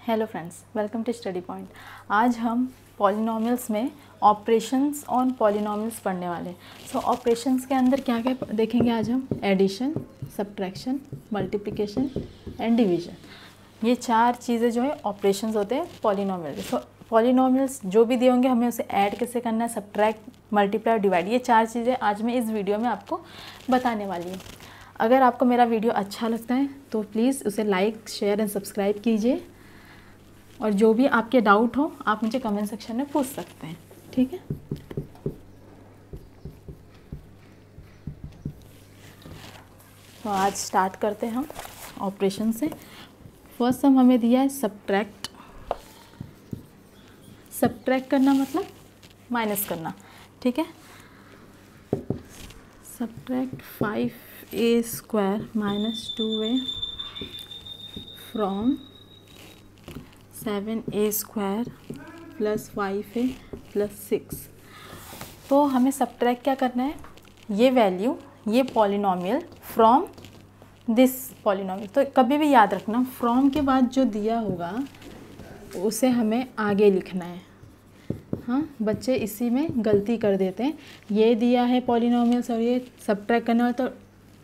Hello friends, welcome to study point. आज हम polynomials में ऑपरेशंस ऑन पॉलिनोमियल्स पढ़ने वाले हैं। सो ऑपरेशंस के अंदर क्या क्या देखेंगे आज हम? Addition, subtraction, multiplication and division. ये चार चीज़ें जो है ऑपरेशंस होते हैं पॉलिनोमियल के। सो पॉलिनोमियल्स जो भी दिए होंगे हमें उसे ऐड कैसे करना है, सब्ट्रैक्ट, मल्टीप्लाई, डिवाइड, ये चार चीज़ें आज मैं इस वीडियो में आपको बताने वाली हूँ। अगर आपको मेरा वीडियो अच्छा लगता है तो प्लीज़ उसे लाइक, शेयर एंड सब्सक्राइब कीजिए। और जो भी आपके डाउट हो आप मुझे कमेंट सेक्शन में पूछ सकते हैं, ठीक है। तो आज स्टार्ट करते हैं हम ऑपरेशन से। फर्स्ट सम हमें दिया है सब्ट्रैक्ट। सब्ट्रैक्ट करना मतलब माइनस करना, ठीक है। Subtract 5a² minus 2a from 7a² plus 5a plus 6। तो हमें सब्ट्रैक्ट क्या करना है? ये वैल्यू, ये पॉलिनोमियल फ्रॉम दिस पॉलिनोमियल। तो कभी भी याद रखना, फ्रॉम के बाद जो दिया होगा उसे हमें आगे लिखना है। हाँ, बच्चे इसी में गलती कर देते हैं। ये दिया है पॉलिनोमियल्स और ये सब्ट्रैक्ट करने वाला तो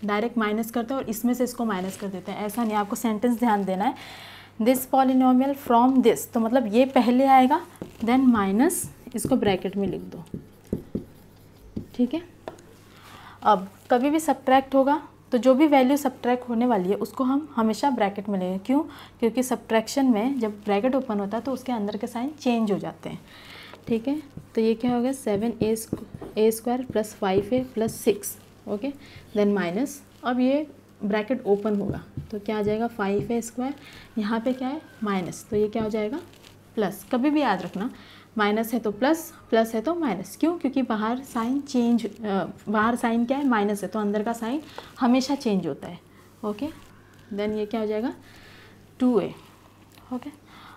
डायरेक्ट माइनस करते हैं और इसमें से इसको माइनस कर देते हैं। ऐसा नहीं, आपको सेंटेंस ध्यान देना है। दिस पॉलिनोमियल फ्रॉम दिस, तो मतलब ये पहले आएगा, देन माइनस, इसको ब्रैकेट में लिख दो, ठीक है। अब कभी भी सब्ट्रैक्ट होगा तो जो भी वैल्यू सब्ट्रैक्ट होने वाली है उसको हम हमेशा ब्रैकेट में लेंगे। क्यों? क्योंकि सब्ट्रैक्शन में जब ब्रैकेट ओपन होता है तो उसके अंदर के साइन चेंज हो जाते हैं, ठीक है। तो ये क्या होगा? 7a² plus 5a plus 6, okay, then minus. अब ये ब्रैकेट ओपन होगा तो क्या आ जाएगा? 5a²। यहाँ पे क्या है? माइनस, तो ये क्या हो जाएगा? प्लस। कभी भी याद रखना, माइनस है तो प्लस, प्लस है तो माइनस। क्यों? क्योंकि बाहर साइन चेंज, बाहर साइन क्या है? माइनस है, तो अंदर का साइन हमेशा चेंज होता है, ओके। देन ये क्या हो जाएगा? 2a, okay.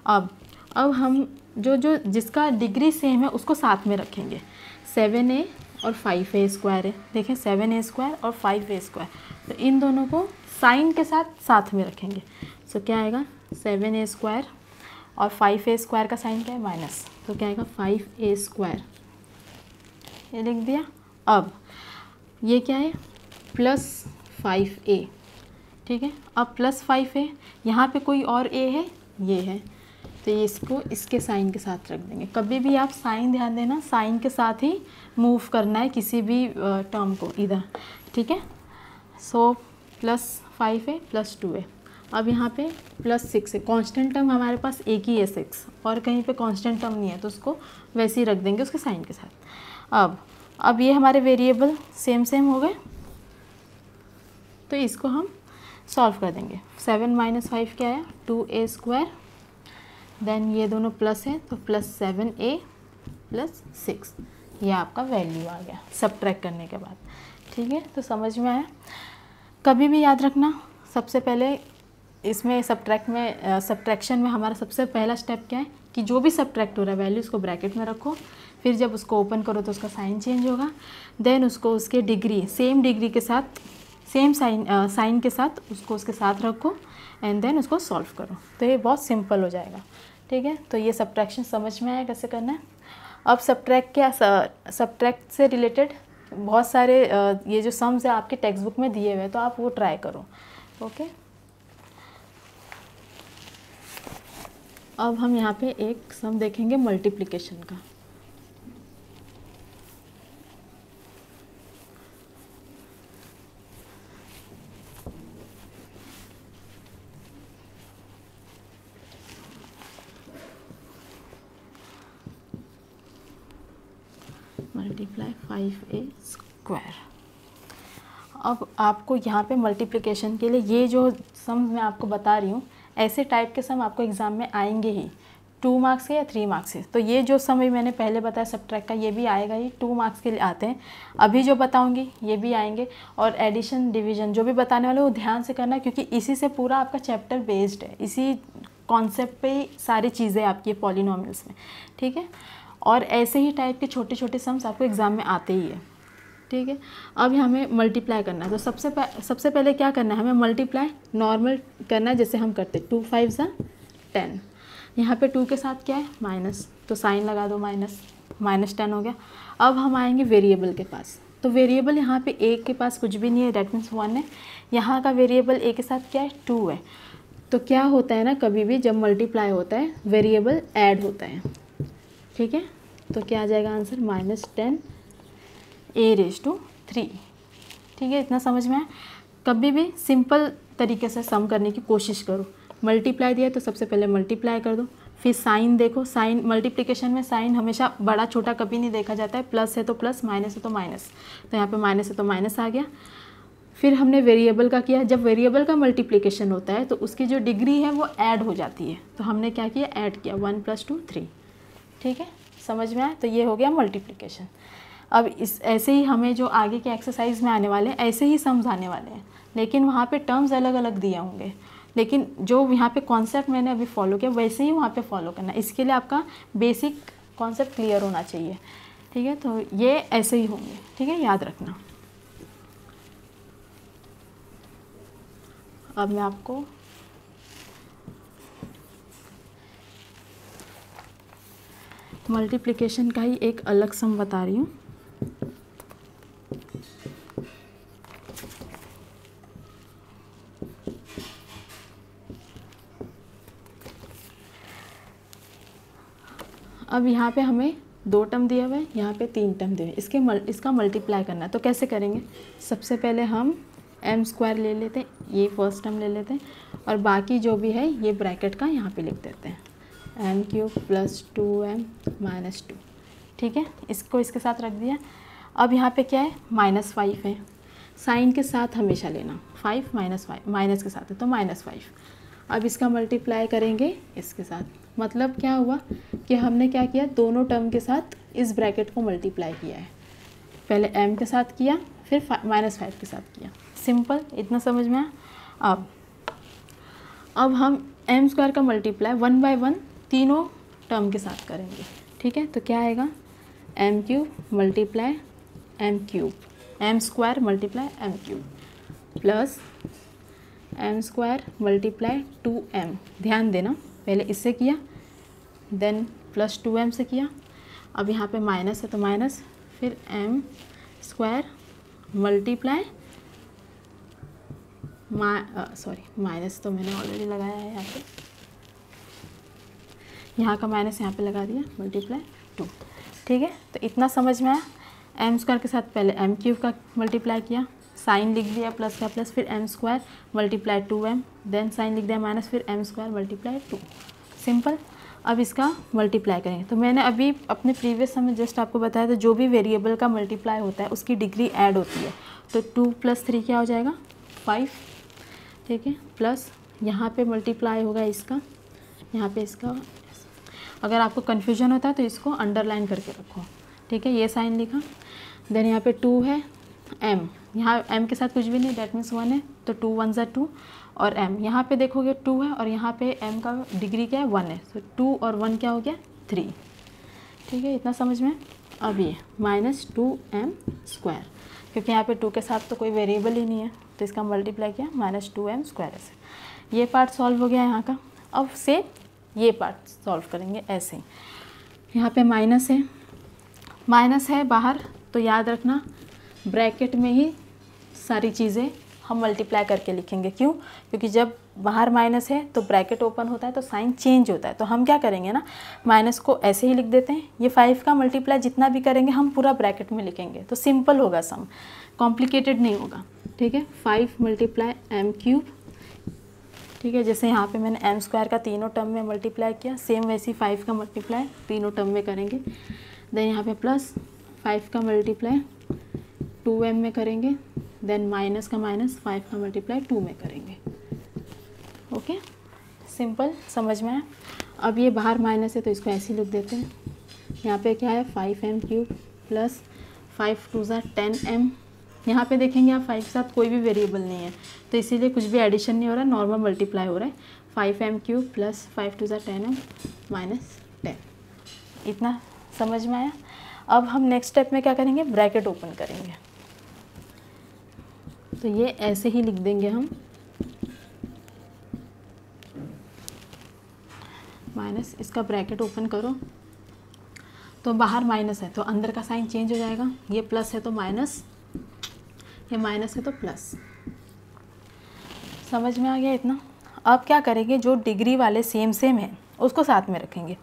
अब हम जो जिसका डिग्री सेम है उसको साथ में रखेंगे। 7a और 5a² है, देखें 7a² और 5a², तो इन दोनों को साइन के साथ में रखेंगे। सो क्या आएगा? 7a² और 5a² का साइन क्या है? माइनस, तो क्या आएगा? 5a², ये लिख दिया। अब ये क्या है? प्लस 5a, ठीक है। अब प्लस 5a, यहाँ पे कोई और a है? ये है, तो ये इसको इसके साइन के साथ रख देंगे। कभी भी आप साइन ध्यान देना, साइन के साथ ही मूव करना है किसी भी टर्म को इधर, ठीक है। So plus 5a plus 2a। अब यहाँ पे प्लस 6 है, कांस्टेंट टर्म हमारे पास एक ही है 6, और कहीं पे कांस्टेंट टर्म नहीं है तो उसको वैसे ही रख देंगे उसके साइन के साथ। अब ये हमारे वेरिएबल सेम हो गए, तो इसको हम सॉल्व कर देंगे। 7 माइनस 5 क्या है? 2a²। देन ये दोनों प्लस है तो प्लस 7a प्लस 6, ये आपका वैल्यू आ गया सब्ट्रैक्ट करने के बाद, ठीक है। तो समझ में आया? कभी भी याद रखना, सबसे पहले इसमें सब्ट्रैक्शन में हमारा सबसे पहला स्टेप क्या है कि जो भी सब्ट्रैक्ट हो रहा है वैल्यू उसको ब्रैकेट में रखो। फिर जब उसको ओपन करो तो उसका साइन चेंज होगा, देन उसको उसके डिग्री, सेम डिग्री के साथ, सेम साइन के साथ उसको उसके साथ रखो, एंड देन उसको सॉल्व करो। तो ये बहुत सिंपल हो जाएगा, ठीक है। तो ये सब्ट्रैक्शन समझ में आया कैसे करना है। अब सब्ट्रैक्ट से रिलेटेड बहुत सारे ये जो सम्स है आपके टेक्स्ट बुक में दिए हुए हैं, तो आप वो ट्राई करो, ओके। अब हम यहाँ पे एक सम देखेंगे मल्टीप्लिकेशन का। Multiply 5a²। अब आपको यहाँ पे मल्टीप्लिकेशन के लिए ये जो सम मैं आपको बता रही हूँ, ऐसे टाइप के सम आपको एग्ज़ाम में आएंगे ही, 2 मार्क्स के या 3 मार्क्स के। तो ये जो सम मैंने पहले बताया सब्ट्रैक्ट का, ये भी आएगा ही, 2 मार्क्स के लिए आते हैं। अभी जो बताऊँगी ये भी आएंगे, और एडिशन, डिवीज़न जो भी बताने वाले वो ध्यान से करना, क्योंकि इसी से पूरा आपका चैप्टर बेस्ड है, इसी कॉन्सेप्ट पे ही सारी चीज़ें आपकी पॉलिनोमियल्स में, ठीक है। और ऐसे ही टाइप के छोटे छोटे सम्स आपको एग्ज़ाम में आते ही है, ठीक है। अब हमें मल्टीप्लाई करना है, तो सबसे पहले क्या करना है? हमें मल्टीप्लाई नॉर्मल करना है, जैसे हम करते 2 5 = 10। यहाँ पे 2 के साथ क्या है माइनस, तो साइन लगा दो माइनस, -10 हो गया। अब हम आएंगे वेरिएबल के पास, तो वेरिएबल यहाँ पे a के पास कुछ भी नहीं है, डेट मीन्स 1 है। यहाँ का वेरिएबल a के साथ क्या है 2 है। तो क्या होता है ना, कभी भी जब मल्टीप्लाई होता है वेरिएबल ऐड होता है, ठीक है। तो क्या आ जाएगा आंसर -10 a⁻3, ठीक है। इतना समझ में आया। कभी भी सिंपल तरीके से सम करने की कोशिश करो। मल्टीप्लाई दिया तो सबसे पहले मल्टीप्लाई कर दो, फिर साइन देखो। साइन मल्टीप्लिकेशन में साइन हमेशा बड़ा छोटा कभी नहीं देखा जाता है, प्लस है तो प्लस, माइनस है तो माइनस। तो यहाँ पे माइनस है तो माइनस आ गया। फिर हमने वेरिएबल का किया, जब वेरिएबल का मल्टीप्लिकेशन होता है तो उसकी जो डिग्री है वो ऐड हो जाती है। तो हमने क्या किया, ऐड किया, 1 + 2 3, ठीक है। समझ में आया। तो ये हो गया मल्टीप्लिकेशन। अब इस ऐसे ही हमें जो आगे के एक्सरसाइज में आने वाले हैं ऐसे ही सम्स आने वाले हैं, लेकिन वहाँ पे टर्म्स अलग अलग दिए होंगे, लेकिन जो यहाँ पे कॉन्सेप्ट मैंने अभी फॉलो किया वैसे ही वहाँ पे फॉलो करना। इसके लिए आपका बेसिक कॉन्सेप्ट क्लियर होना चाहिए, ठीक है। तो ये ऐसे ही होंगे, ठीक है, याद रखना। अब मैं आपको मल्टीप्लिकेशन का ही एक अलग सम बता रही हूँ। अब यहाँ पे हमें 2 टर्म दिया हुआ है, यहाँ पे 3 टर्म दिए हुए हैं। इसका मल्टीप्लाई करना है। तो कैसे करेंगे, सबसे पहले हम m² ले लेते हैं, ये फर्स्ट टर्म ले लेते हैं, और बाकी जो भी है ये ब्रैकेट का यहाँ पे लिख देते हैं, m³ + 2m - 2, ठीक है। इसको इसके साथ रख दिया। अब यहाँ पे क्या है, -5 है, साइन के साथ हमेशा लेना, 5 - 5 माइनस के साथ है तो -5। अब इसका मल्टीप्लाई करेंगे इसके साथ, मतलब क्या हुआ कि हमने क्या किया, दोनों टर्म के साथ इस ब्रैकेट को मल्टीप्लाई किया है। पहले m के साथ किया, फिर -5 के साथ किया। सिंपल, इतना समझ में आया। अब हम m² का मल्टीप्लाई 1 बाय 1 तीनों टर्म के साथ करेंगे, ठीक है। तो क्या आएगा, m³ × m³ m² × m³ plus m² × 2m। ध्यान देना, पहले इससे किया देन प्लस 2m से किया। अब यहाँ पे माइनस है तो माइनस, फिर m² × माइनस तो मैंने ऑलरेडी लगाया है यहाँ पे, यहाँ का माइनस यहाँ पे लगा दिया, ×2, ठीक है। तो इतना समझ में आया। m² के साथ पहले m³ का मल्टीप्लाई किया, साइन लिख दिया प्लस का प्लस, फिर m² × 2m, देन साइन लिख दिया माइनस, फिर m² × 2। सिंपल। अब इसका मल्टीप्लाई करेंगे। तो मैंने अभी अपने प्रीवियस समय जस्ट आपको बताया था, जो भी वेरिएबल का मल्टीप्लाई होता है उसकी डिग्री ऐड होती है। तो 2 + 3 क्या हो जाएगा, 5, ठीक है। प्लस यहाँ पे मल्टीप्लाई होगा इसका, यहाँ पे इसका। अगर आपको कन्फ्यूजन होता है तो इसको अंडरलाइन करके रखो, ठीक है। ये साइन लिखा, देन यहाँ पे 2 है, m, यहाँ m के साथ कुछ भी नहीं, डेट मीन्स 1 है, तो 2 × 1 = 2, और m यहाँ पे देखोगे 2 है, और यहाँ पे m का डिग्री क्या है 1 है, तो 2 और 1 क्या हो गया 3, ठीक है। इतना समझ में। अब ये -2m², क्योंकि यहाँ पे 2 के साथ तो कोई वेरिएबल ही नहीं है, तो इसका मल्टीप्लाई किया -2m² ऐसे। ये पार्ट सॉल्व हो गया यहाँ का। अब से ये पार्ट सॉल्व करेंगे ऐसे। यहाँ पे माइनस है बाहर, तो याद रखना ब्रैकेट में ही सारी चीज़ें हम मल्टीप्लाई करके लिखेंगे। क्यों, क्योंकि जब बाहर माइनस है तो ब्रैकेट ओपन होता है तो साइन चेंज होता है। तो हम क्या करेंगे ना, माइनस को ऐसे ही लिख देते हैं। ये 5 का मल्टीप्लाई जितना भी करेंगे हम पूरा ब्रैकेट में लिखेंगे, तो सिंपल होगा सम, कॉम्प्लिकेटेड नहीं होगा, ठीक है। 5 × m³, ठीक है। जैसे यहाँ पे मैंने m² का तीनों टर्म में मल्टीप्लाई किया, सेम वैसे ही 5 का मल्टीप्लाई तीनों टर्म में करेंगे। देन यहाँ पे प्लस 5 का मल्टीप्लाई 2m में करेंगे, देन माइनस का माइनस 5 का मल्टीप्लाई 2 में करेंगे। ओके, सिंपल, समझ में आया। अब ये बाहर माइनस है तो इसको ऐसे ही लिख देते हैं। यहाँ पे क्या है 5m³ प्लस 5 × 2 = 10m। यहाँ पे देखेंगे आप 5 के साथ कोई भी वेरिएबल नहीं है, तो इसीलिए कुछ भी एडिशन नहीं हो रहा है, नॉर्मल मल्टीप्लाई हो रहा है। 5m³ plus 5 × 2 = 10m -10। इतना समझ में आया। अब हम नेक्स्ट स्टेप में क्या करेंगे, ब्रैकेट ओपन करेंगे। तो ये ऐसे ही लिख देंगे हम, माइनस, इसका ब्रैकेट ओपन करो तो बाहर माइनस है तो अंदर का साइन चेंज हो जाएगा, ये प्लस है तो माइनस, ये माइनस है तो प्लस। समझ में आ गया इतना? अब क्या करेंगे, जो डिग्री वाले सेम है उसको साथ में रखेंगे।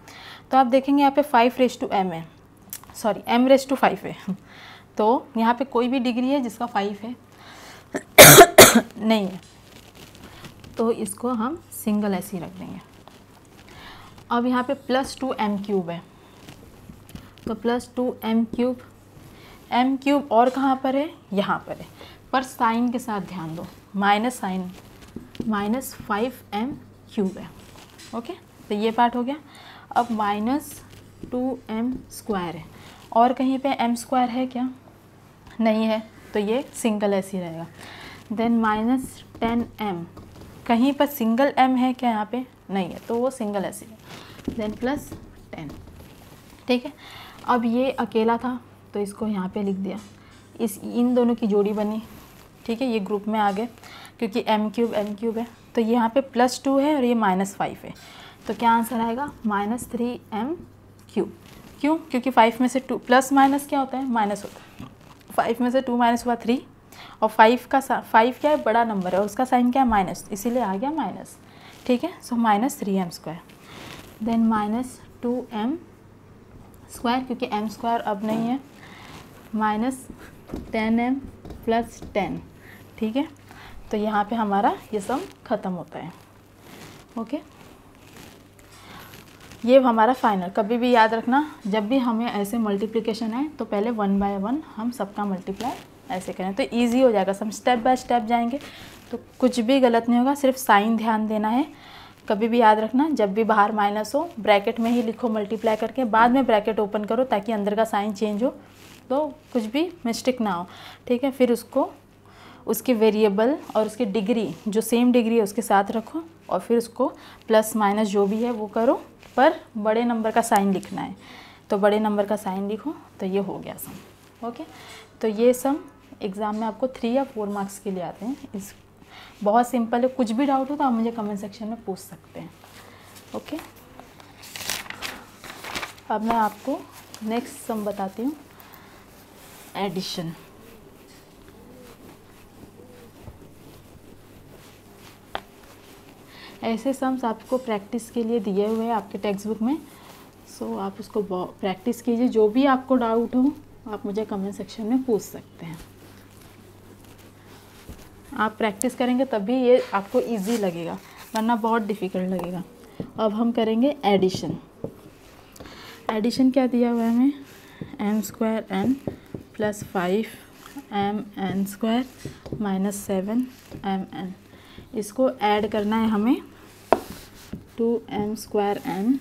तो आप देखेंगे यहाँ पे 5/m है, सॉरी m/5 है, तो यहाँ पे कोई भी डिग्री है जिसका 5 है नहीं है, तो इसको हम सिंगल ऐसे ही रख देंगे। अब यहाँ पे +2m³ है, तो +2m³, m³ और कहाँ पर है, यहाँ पर है, पर साइन के साथ ध्यान दो, माइनस साइन, -5m³ है। ओके, तो ये पार्ट हो गया। अब -2m² है, और कहीं पे m² है क्या, नहीं है, तो ये सिंगल ऐसे ही रहेगा। देन -10m, कहीं पर सिंगल m है क्या, यहाँ पे नहीं है, तो वो सिंगल ऐसे है। देन +10, ठीक है। अब ये अकेला था तो इसको यहाँ पे लिख दिया, इन दोनों की जोड़ी बनी, ठीक है, ये ग्रुप में आ गए क्योंकि m³ है, तो ये यहाँ पे +2 है और ये -5 है, तो क्या आंसर आएगा, -3m³। क्यों, क्योंकि 5 में से 2 प्लस माइनस क्या होता है, माइनस होता है, 5 में से 2 माइनस हुआ 3, और 5 क्या है, बड़ा नंबर है, उसका साइन क्या है, माइनस, इसीलिए आ गया माइनस, ठीक है। सो -3m², देन -2m², क्योंकि m² अब नहीं है, -10m + 10, ठीक है। तो यहाँ पे हमारा ये सम ख़त्म होता है। ओके, ये हमारा फाइनल। कभी भी याद रखना, जब भी हमें ऐसे मल्टीप्लिकेशन है तो पहले 1 बाय 1 हम सबका मल्टीप्लाई ऐसे करें, तो इजी हो जाएगा। सब स्टेप बाय स्टेप जाएंगे तो कुछ भी गलत नहीं होगा, सिर्फ साइन ध्यान देना है। कभी भी याद रखना, जब भी बाहर माइनस हो ब्रैकेट में ही लिखो मल्टीप्लाई करके, बाद में ब्रैकेट ओपन करो ताकि अंदर का साइन चेंज हो तो कुछ भी मिस्टेक ना हो, ठीक है। फिर उसको, उसके वेरिएबल और उसकी डिग्री, जो सेम डिग्री है उसके साथ रखो, और फिर उसको प्लस माइनस जो भी है वो करो, पर बड़े नंबर का साइन लिखना है, तो बड़े नंबर का साइन लिखो, तो ये हो गया सम। ओके, तो ये सम एग्ज़ाम में आपको 3 या 4 मार्क्स के लिए आते हैं। इस बहुत सिंपल है, कुछ भी डाउट हो तो आप मुझे कमेंट सेक्शन में पूछ सकते हैं। ओके, अब मैं आपको नेक्स्ट सम बताती हूँ, एडिशन। ऐसे सम्स आपको प्रैक्टिस के लिए दिए हुए हैं आपके टेक्स्ट बुक में, सो आप उसको प्रैक्टिस कीजिए। जो भी आपको डाउट हो आप मुझे कमेंट सेक्शन में पूछ सकते हैं। आप प्रैक्टिस करेंगे तभी ये आपको इजी लगेगा, वरना बहुत डिफ़िकल्ट लगेगा। अब हम करेंगे एडिशन। एडिशन क्या दिया हुआ है हमें, m² + 5mn² -7mn। इसको ऐड करना है हमें, 2m² n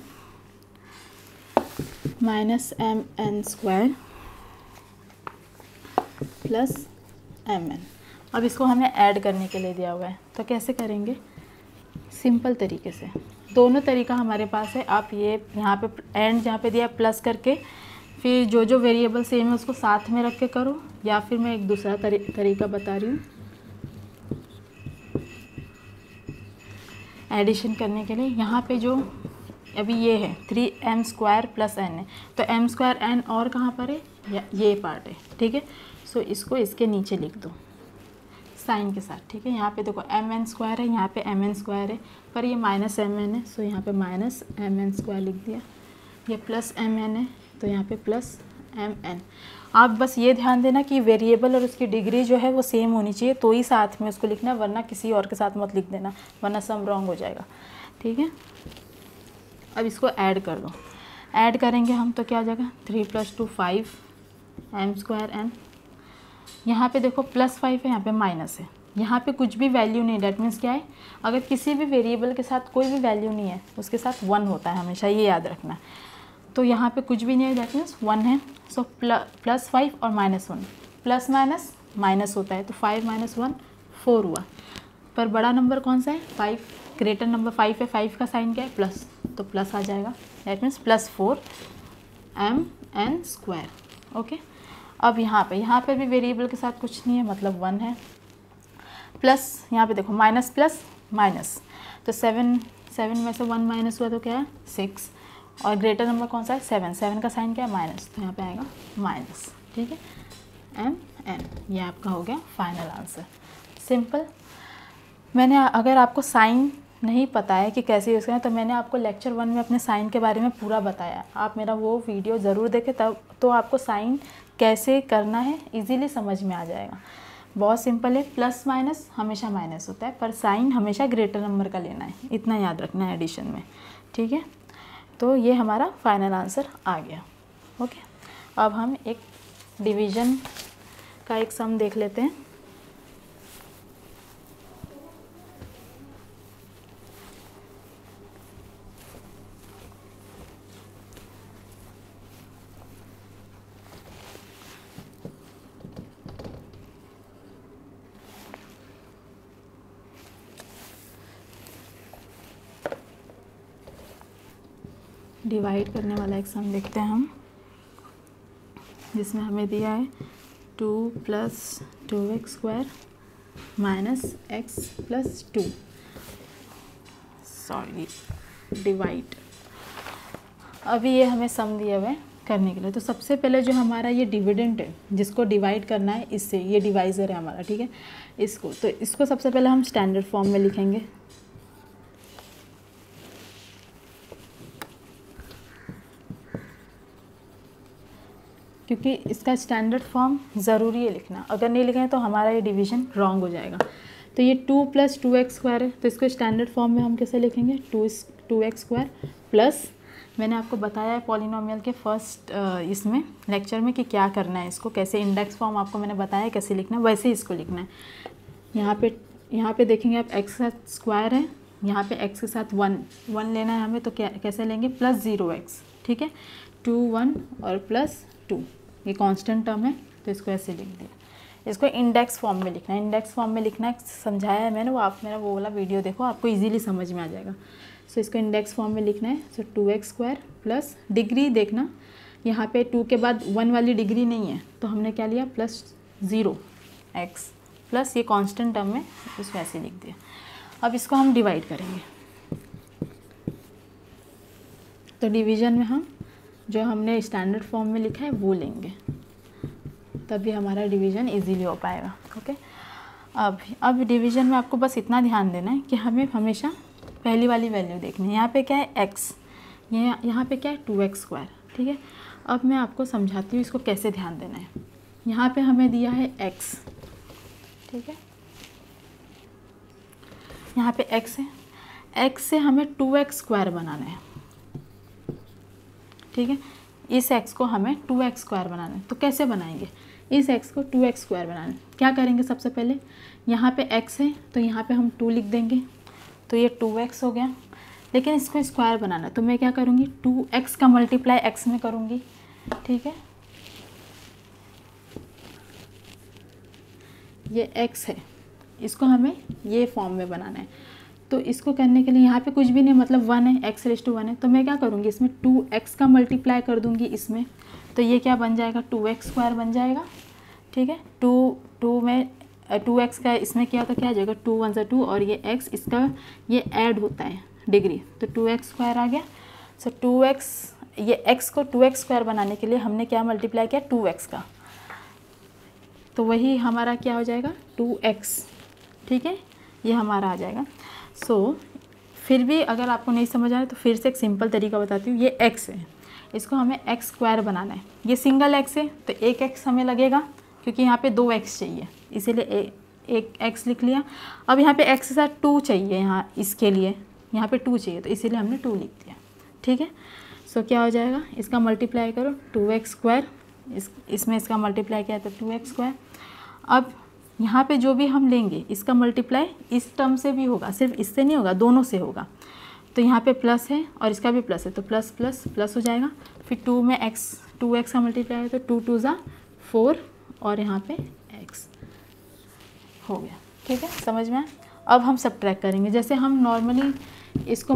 -mn² + mn। अब इसको हमें ऐड करने के लिए दिया हुआ है, तो कैसे करेंगे, सिंपल तरीके से। दोनों तरीका हमारे पास है। आप ये यहाँ पे एंड जहाँ पे दिया प्लस करके, फिर जो जो वेरिएबल सेम है उसको साथ में रख के करो, या फिर मैं एक दूसरा तरीका बता रही हूँ एडिशन करने के लिए। यहाँ पे जो अभी ये है 3m² + n है, तो m² n और कहाँ पर है, ये पार्ट है, ठीक है। सो इसको इसके नीचे लिख दो साइन के साथ, ठीक है। यहाँ पे देखो mn² है, यहाँ पे mn² है, पर ये -mn है, सो यहाँ पे -mn² लिख दिया। ये +mn है, तो यहाँ पे +mn। आप बस ये ध्यान देना कि वेरिएबल और उसकी डिग्री जो है वो सेम होनी चाहिए, तो ही साथ में उसको लिखना, वरना किसी और के साथ मत लिख देना, वरना सम रॉन्ग हो जाएगा, ठीक है। अब इसको ऐड कर दो। ऐड करेंगे हम तो क्या हो जाएगा, 3 + 2 5m² n। यहाँ पे देखो +5 है, यहाँ पे माइनस है, यहाँ पे कुछ भी वैल्यू नहीं। डैट मीन्स क्या है, अगर किसी भी वेरिएबल के साथ कोई भी वैल्यू नहीं है उसके साथ 1 होता है हमेशा, ये याद रखना। तो यहाँ पे कुछ भी नहीं है, डैट मीन्स 1 है। सो +5 और -1, प्लस माइनस माइनस होता है, तो 5 - 1 4 हुआ। पर बड़ा नंबर कौन सा है, 5, ग्रेटर नंबर 5 है, 5 का साइन क्या है, प्लस, तो प्लस आ जाएगा। That means +4mn²। ओके, अब यहाँ पे भी वेरिएबल के साथ कुछ नहीं है, मतलब 1 है। प्लस यहाँ पे देखो माइनस प्लस माइनस, तो 7 7 में से 1 माइनस हुआ तो क्या है 6, और ग्रेटर नंबर कौन सा है 7, 7 का साइन क्या है माइनस, तो यहाँ पे आएगा माइनस। ठीक है, MN, ये आपका हो गया फाइनल आंसर। सिंपल। मैंने अगर आपको साइन नहीं पता है कि कैसे यूज़ करें तो मैंने आपको लेक्चर 1 में अपने साइन के बारे में पूरा बताया, आप मेरा वो वीडियो ज़रूर देखें, तब तो आपको साइन कैसे करना है इजीली समझ में आ जाएगा। बहुत सिंपल है, प्लस माइनस हमेशा माइनस होता है, पर साइन हमेशा ग्रेटर नंबर का लेना है, इतना याद रखना है एडिशन में। ठीक है, तो ये हमारा फाइनल आंसर आ गया। ओके, अब हम एक डिवीज़न का एक सम देख लेते हैं। डिवाइड करने वाला एक सम देखते हैं हम, जिसमें हमें दिया है 2 + 2x² minus x + 2, sorry divide. अभी ये हमें सम दिया हुआ है करने के लिए, तो सबसे पहले जो हमारा ये डिविडेंड है जिसको डिवाइड करना है, इससे ये डिवाइज़र है हमारा। ठीक है, इसको सबसे पहले हम स्टैंडर्ड फॉर्म में लिखेंगे। क्योंकि इसका स्टैंडर्ड फॉर्म ज़रूरी है लिखना, अगर नहीं लिखें तो हमारा ये डिवीज़न रॉन्ग हो जाएगा। तो ये 2 + 2x² है, तो इसको स्टैंडर्ड फॉर्म में हम कैसे लिखेंगे, 2x² प्लस, मैंने आपको बताया है पॉलिनोमियल के फर्स्ट इसमें लेक्चर में कि क्या करना है, इसको कैसे इंडेक्स फॉर्म आपको मैंने बताया कैसे लिखना है, वैसे इसको लिखना है। यहाँ पे देखेंगे आप x का स्क्वायर है, यहाँ पे x के साथ 1 लेना है हमें, तो कैसे लेंगे +0x। ठीक है, 2 1 और +2, ये कांस्टेंट टर्म है तो इसको ऐसे लिख दिया। इसको इंडेक्स फॉर्म में लिखना है, इंडेक्स फॉर्म में लिखना है, समझाया है मैंने, वो आप मेरा वो वाला वीडियो देखो, आपको इजीली समझ में आ जाएगा। सो इसको इंडेक्स फॉर्म में लिखना है। सो 2x² प्लस डिग्री देखना, यहाँ पे 2 के बाद 1 वाली डिग्री नहीं है, तो हमने क्या लिया +0x प्लस ये कांस्टेंट टर्म में इसको ऐसे लिख दिया। अब इसको हम डिवाइड करेंगे, तो डिवीज़न में हम जो हमने स्टैंडर्ड फॉर्म में लिखा है वो लेंगे, तभी हमारा डिवीज़न इजीली हो पाएगा। ओके, अब डिवीज़न में आपको बस इतना ध्यान देना है कि हमें हमेशा पहली वाली वैल्यू देखनी है। यहाँ पे क्या है x, यहाँ पे क्या है 2x²। ठीक है, अब मैं आपको समझाती हूँ इसको कैसे ध्यान देना है। यहाँ पे हमें दिया है x, ठीक है, यहाँ पे x है, x से हमें 2x² बनाना है। ठीक है, इस x को हमें 2x² बनाना है, तो कैसे बनाएंगे, इस x को 2x² बनाना है। क्या करेंगे, सबसे पहले यहाँ पे x है तो यहाँ पे हम 2 लिख देंगे, तो ये 2x हो गया। लेकिन इसको स्क्वायर बनाना है, तो मैं क्या करूँगी 2x का मल्टीप्लाई x में करूँगी। ठीक है, ये x है, इसको हमें ये फॉर्म में बनाना है। तो इसको करने के लिए यहाँ पे कुछ भी नहीं, मतलब 1 है, x⁻1 है, तो मैं क्या करूँगी इसमें 2x का मल्टीप्लाई कर दूँगी इसमें, तो ये क्या बन जाएगा 2x² बन जाएगा। ठीक है, 2 में 2x का इसमें किया तो क्या आ जाएगा 2 1 2, और ये x इसका ये ऐड होता है डिग्री, तो 2x² आ गया। सो 2x, ये x को 2x² बनाने के लिए हमने क्या मल्टीप्लाई किया 2x का, तो वही हमारा क्या हो जाएगा 2x। ठीक है, ये हमारा आ जाएगा। सो फिर भी अगर आपको नहीं समझ आए तो फिर से एक सिंपल तरीका बताती हूँ। ये x है, इसको हमें x² बनाना है। ये सिंगल x है तो एक x हमें लगेगा, क्योंकि यहाँ पे 2x चाहिए, इसीलिए एक x लिख लिया। अब यहाँ पे x के साथ 2 चाहिए, यहाँ इसके लिए यहाँ पे 2 चाहिए, तो इसीलिए हमने 2 लिख दिया। ठीक है, सो क्या हो जाएगा, इसका मल्टीप्लाई करो 2x², इसमें इसका मल्टीप्लाई किया तो 2x²। अब यहाँ पे जो भी हम लेंगे इसका मल्टीप्लाई इस टर्म से भी होगा, सिर्फ इससे नहीं होगा, दोनों से होगा। तो यहाँ पे प्लस है और इसका भी प्लस है, तो प्लस प्लस प्लस हो जाएगा। फिर 2 में x 2x का मल्टीप्लाई है तो 2 2 ज़ा 4, और यहाँ पे x हो गया। ठीक है, समझ में। अब हम सब्ट्रैक्ट करेंगे, जैसे हम नॉर्मली इसको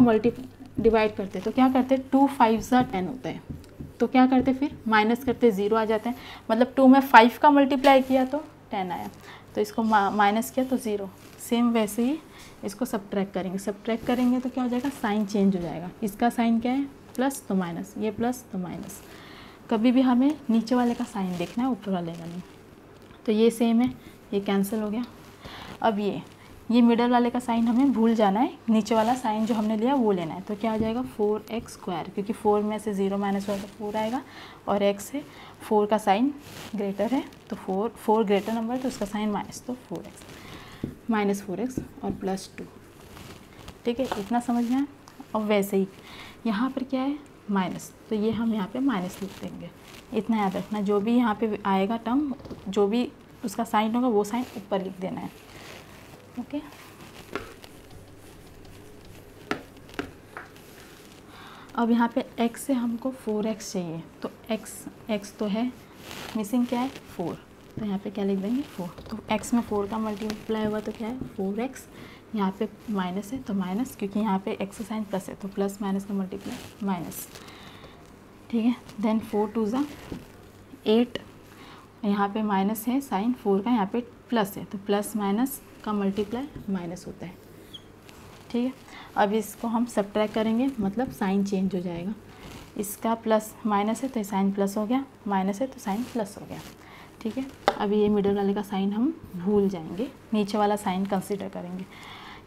डिवाइड करते तो क्या करते 2 5 ज़ा 10 होता है, तो क्या करते फिर माइनस करते 0 आ जाते हैं, मतलब 2 में 5 का मल्टीप्लाई किया तो 10 आया। तो इसको माइनस किया तो 0। सेम वैसे ही इसको सब्ट्रैक्ट करेंगे तो क्या हो जाएगा, साइन चेंज हो जाएगा। इसका साइन क्या है, प्लस तो माइनस, ये प्लस तो माइनस। कभी भी हमें नीचे वाले का साइन देखना है, ऊपर वाले का नहीं। तो ये सेम है, ये कैंसिल हो गया। अब ये मिडल वाले का साइन हमें भूल जाना है, नीचे वाला साइन जो हमने लिया वो लेना है। तो क्या हो जाएगा 4x², क्योंकि 4 में से 0 माइनस हुआ तो 4 आएगा, और x है 4 का साइन ग्रेटर है, तो 4 ग्रेटर नंबर तो उसका साइन माइनस, तो 4x माइनस 4x और +2। ठीक है, इतना समझ में आया। और वैसे ही यहाँ पर क्या है, माइनस, तो ये हम यहाँ पे माइनस लिख देंगे। इतना याद रखना, जो भी यहाँ पे आएगा टर्म, जो भी उसका साइन होगा वो साइन ऊपर लिख देना है। ओके, अब यहाँ पे x से हमको 4x चाहिए, तो x तो है, मिसिंग क्या है 4, तो यहाँ पे क्या लिख देंगे 4। तो x में 4 का मल्टीप्लाई हुआ तो क्या है 4x, यहाँ पे माइनस है तो माइनस, क्योंकि यहाँ पे x साइन प्लस है तो प्लस माइनस का मल्टीप्लाई माइनस। ठीक है, देन 4 2 ज़ा 8, यहाँ पे माइनस है साइन 4 का, यहाँ पे प्लस है तो प्लस माइनस का मल्टीप्लाई माइनस होता है। ठीक है, अब इसको हम सब्ट्रैक्ट करेंगे, मतलब साइन चेंज हो जाएगा। इसका प्लस माइनस है तो साइन प्लस हो गया, माइनस है तो साइन प्लस हो गया। ठीक है, अभी ये मिडल वाले का साइन हम भूल जाएंगे, नीचे वाला साइन कंसीडर करेंगे।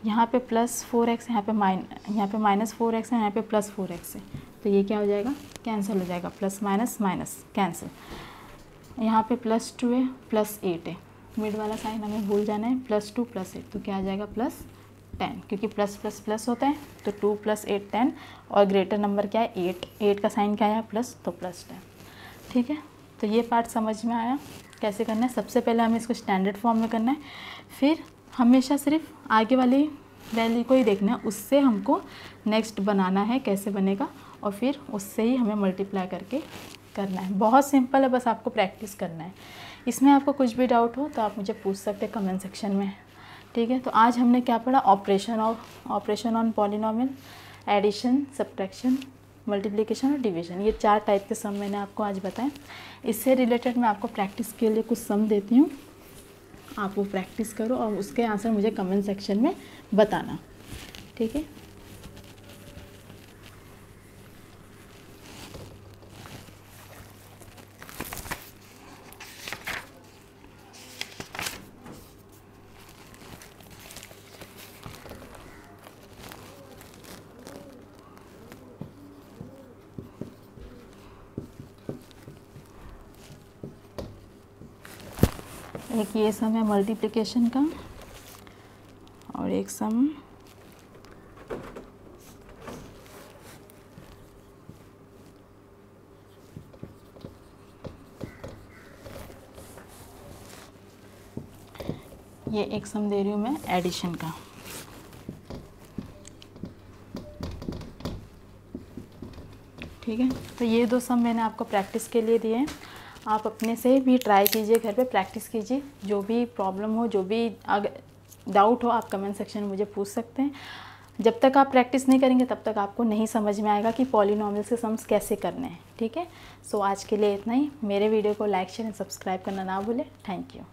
यहाँ पे +4x, यहाँ पे माइनस 4x है, यहाँ पे +4x है, तो ये क्या हो जाएगा, कैंसिल हो जाएगा, प्लस माइनस माइनस कैंसिल। यहाँ पे +2 है, +8 है, मिड वाला साइन हमें भूल जाना है, +2 +8, तो क्या आ जाएगा +10, क्योंकि प्लस प्लस प्लस होता है, तो 2 + 8 10, और ग्रेटर नंबर क्या है 8 का साइन क्या है प्लस, तो +10। ठीक है, तो ये पार्ट समझ में आया कैसे करना है। सबसे पहले हमें इसको स्टैंडर्ड फॉर्म में करना है, फिर हमेशा सिर्फ आगे वाली वैल्यू को ही देखना है, उससे हमको नेक्स्ट बनाना है कैसे बनेगा, और फिर उससे ही हमें मल्टीप्लाई करके करना है। बहुत सिंपल है, बस आपको प्रैक्टिस करना है। इसमें आपको कुछ भी डाउट हो तो आप मुझे पूछ सकते हैं कमेंट सेक्शन में। ठीक है, तो आज हमने क्या पढ़ा, operation on polynomial, addition, subtraction, multiplication और डिवीजन, ये 4 टाइप के सम मैंने आपको आज बताएं। इससे रिलेटेड मैं आपको प्रैक्टिस के लिए कुछ सम देती हूँ, आप वो प्रैक्टिस करो और उसके आंसर मुझे कमेंट सेक्शन में बताना। ठीक है, एक ये सम है मल्टीप्लिकेशन का, और एक सम ये एक सम दे रही हूँ मैं एडिशन का। ठीक है, तो ये 2 सम मैंने आपको प्रैक्टिस के लिए दिए हैं, आप अपने से भी ट्राई कीजिए, घर पे प्रैक्टिस कीजिए। जो भी प्रॉब्लम हो, जो भी अगर डाउट हो, आप कमेंट सेक्शन में मुझे पूछ सकते हैं। जब तक आप प्रैक्टिस नहीं करेंगे तब तक आपको नहीं समझ में आएगा कि पॉलिनोमियल्स के सम्स कैसे करने हैं। ठीक है, सो आज के लिए इतना ही। मेरे वीडियो को लाइक शेयर एंड सब्सक्राइब करना ना भूलें। Thank you.